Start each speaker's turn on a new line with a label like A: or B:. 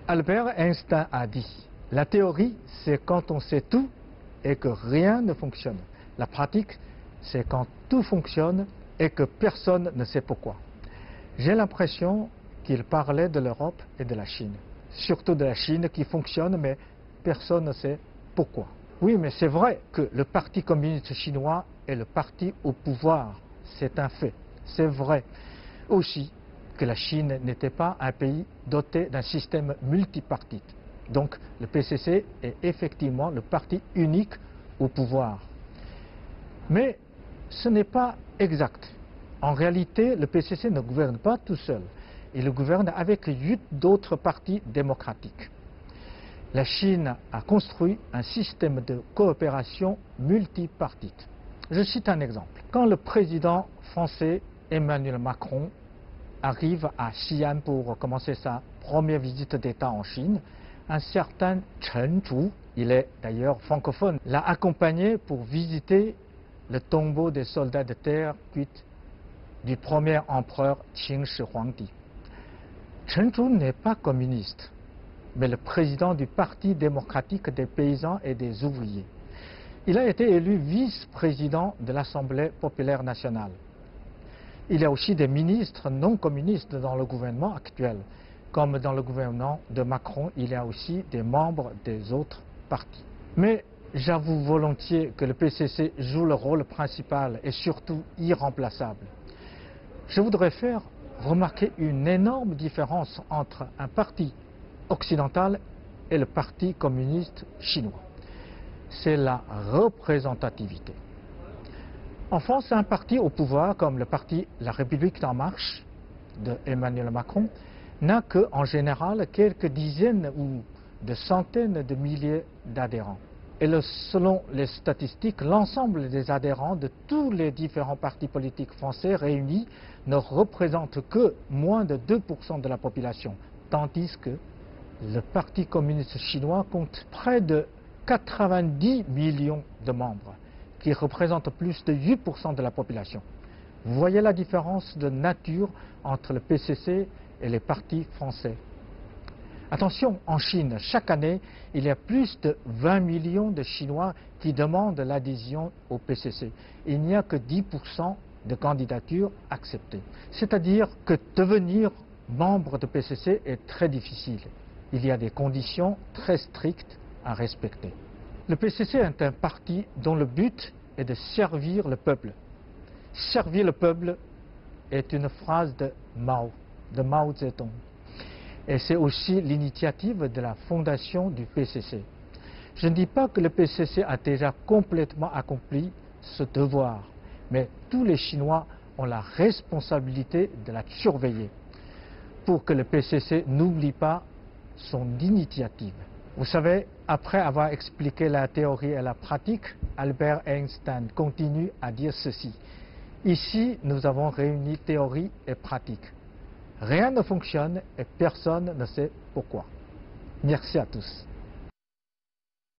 A: Albert Einstein a dit, la théorie, c'est quand on sait tout et que rien ne fonctionne. La pratique, c'est quand tout fonctionne et que personne ne sait pourquoi. J'ai l'impression qu'il parlait de l'Europe et de la Chine. Surtout de la Chine qui fonctionne, mais personne ne sait pourquoi. Oui, mais c'est vrai que le Parti communiste chinois est le parti au pouvoir. C'est un fait. C'est vrai aussi que la Chine n'était pas un pays doté d'un système multipartite. Donc le PCC est effectivement le parti unique au pouvoir. Mais ce n'est pas exact. En réalité, le PCC ne gouverne pas tout seul. Il gouverne avec 8 d'autres partis démocratiques. La Chine a construit un système de coopération multipartite. Je cite un exemple. Quand le président français Emmanuel Macron arrive à Xi'an pour commencer sa première visite d'État en Chine, un certain Chen Zhu, il est d'ailleurs francophone, l'a accompagné pour visiter le tombeau des soldats de terre cuite du premier empereur Qin Shi Huangdi. Chen Zhu n'est pas communiste, mais le président du Parti démocratique des paysans et des ouvriers. Il a été élu vice-président de l'Assemblée populaire nationale. Il y a aussi des ministres non communistes dans le gouvernement actuel. Comme dans le gouvernement de Macron, il y a aussi des membres des autres partis. Mais j'avoue volontiers que le PCC joue le rôle principal et surtout irremplaçable. Je voudrais faire remarquer une énorme différence entre un parti occidental et le Parti communiste chinois. C'est la représentativité. En France, un parti au pouvoir comme le parti La République en marche de Emmanuel Macron n'a qu'en général quelques dizaines ou de centaines de milliers d'adhérents. Et selon les statistiques, l'ensemble des adhérents de tous les différents partis politiques français réunis ne représentent que moins de 2% de la population, tandis que le Parti communiste chinois compte près de 90 millions de membres, qui représentent plus de 8% de la population. Vous voyez la différence de nature entre le PCC et les partis français. Attention, en Chine, chaque année, il y a plus de 20 millions de Chinois qui demandent l'adhésion au PCC. Il n'y a que 10% de candidatures acceptées. C'est-à-dire que devenir membre de PCC est très difficile. Il y a des conditions très strictes à respecter. Le PCC est un parti dont le but est de servir le peuple. Servir le peuple est une phrase de Mao Zedong. Et c'est aussi l'initiative de la fondation du PCC. Je ne dis pas que le PCC a déjà complètement accompli ce devoir, mais tous les Chinois ont la responsabilité de la surveiller pour que le PCC n'oublie pas son initiative. Vous savez, après avoir expliqué la théorie et la pratique, Albert Einstein continue à dire ceci. Ici, nous avons réuni théorie et pratique. Rien ne fonctionne et personne ne sait pourquoi. Merci à tous.